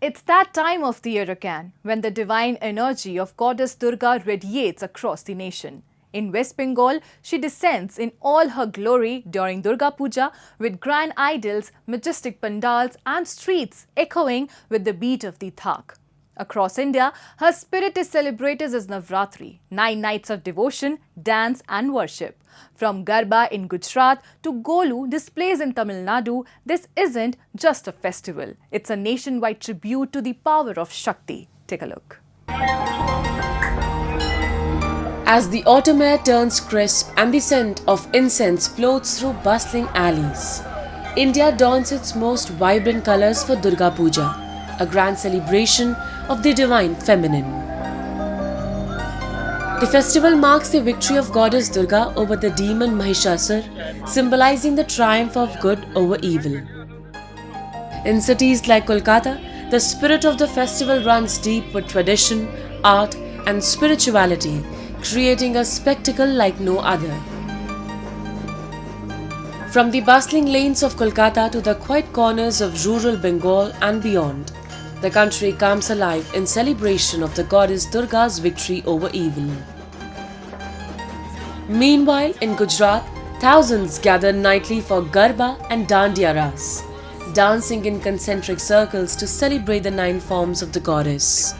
It's that time of the year again when the divine energy of Goddess Durga radiates across the nation. In West Bengal, she descends in all her glory during Durga Puja with grand idols, majestic pandals and streets echoing with the beat of the thak. Across India, her spirit is celebrated as Navratri, 9 nights of devotion, dance and worship. From Garba in Gujarat to Golu displays in Tamil Nadu, this isn't just a festival. It's a nationwide tribute to the power of Shakti. Take a look. As the autumn air turns crisp and the scent of incense floats through bustling alleys, India dons its most vibrant colors for Durga Puja, a grand celebration of the divine feminine. The festival marks the victory of Goddess Durga over the demon Mahishasur, symbolizing the triumph of good over evil. In cities like Kolkata, the spirit of the festival runs deep with tradition, art, and spirituality, creating a spectacle like no other. From the bustling lanes of Kolkata to the quiet corners of rural Bengal and beyond, the country comes alive in celebration of the goddess Durga's victory over evil. Meanwhile, in Gujarat, thousands gather nightly for Garba and Dandiya Ras, dancing in concentric circles to celebrate the 9 forms of the goddess.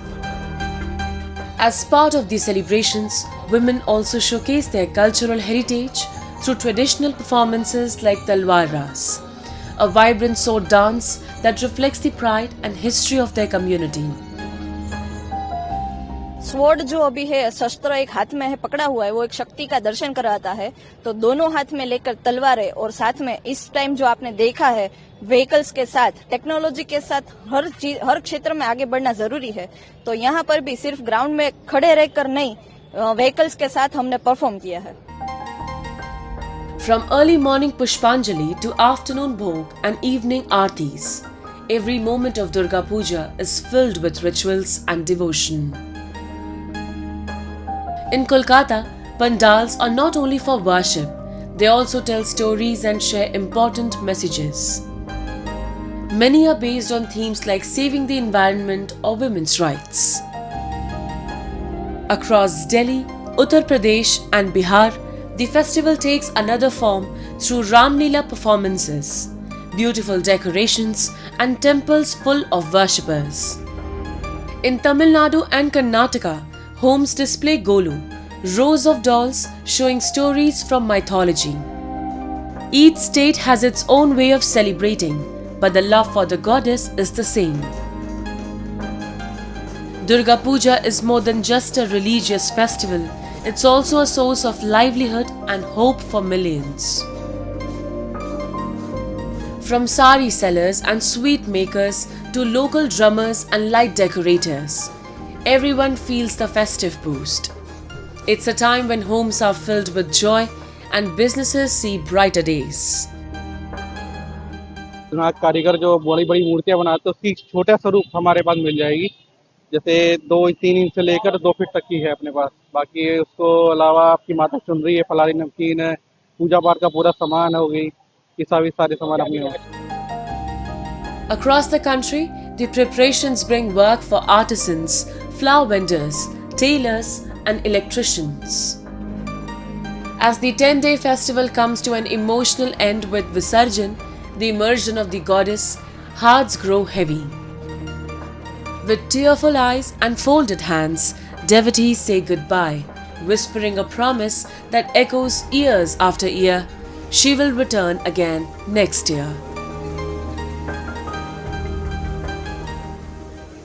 As part of these celebrations, women also showcase their cultural heritage through traditional performances like Talwar Ras, a vibrant sword dance that reflects the pride and history of their community. Sword जो अभी है, शस्त्र एक हाथ में है पकड़ा हुआ है, वो एक शक्ति का दर्शन कराता है। तो दोनों हाथ में लेकर तलवार है और साथ में इस टाइम जो आपने देखा है व्हीकल्स के साथ, टेक्नोलॉजी के साथ हर क्षेत्र में आगे बढ़ना जरूरी है। तो यहाँ पर भी सिर्फ ग्राउंड में खड़े रहकर नहीं, व्हीकल्स के साथ हमने परफॉर्म किया है। From early morning Pushpanjali to afternoon Bhog and evening Aartis, every moment of Durga Puja is filled with rituals and devotion. In Kolkata, pandals are not only for worship, they also tell stories and share important messages. Many are based on themes like saving the environment or women's rights. Across Delhi, Uttar Pradesh and Bihar, the festival takes another form through Ram Leela performances, beautiful decorations and temples full of worshippers. In Tamil Nadu and Karnataka, homes display Golu, rows of dolls showing stories from mythology. Each state has its own way of celebrating, but the love for the goddess is the same. Durga Puja is more than just a religious festival. It's also a source of livelihood and hope for millions. From sari sellers and sweet makers to local drummers and light decorators, everyone feels the festive boost. It's a time when homes are filled with joy and businesses see brighter days. कारीगर जो बड़ी बड़ी मूर्तियां बनाते हैं उसकी छोटा स्वरूप हमारे पास मिल जाएगी। जैसे 2-3 इंच से लेकर 2 फीट तक की है अपने पास। बाकी उसको अलावा आपकी माता चुनरी है, फलारी नमकीन है, पूजा पाठ का पूरा सामान हो गई, ये सारे सामान अपने हो। Across the country, the preparations bring work for artisans, flower vendors, tailors, and electricians. As the 10-day festival comes to an emotional end with Visarjan, the immersion of the goddess, hearts grow heavy. With tearful eyes and folded hands, devotees say goodbye, whispering a promise that echoes years after year. She will return again next year.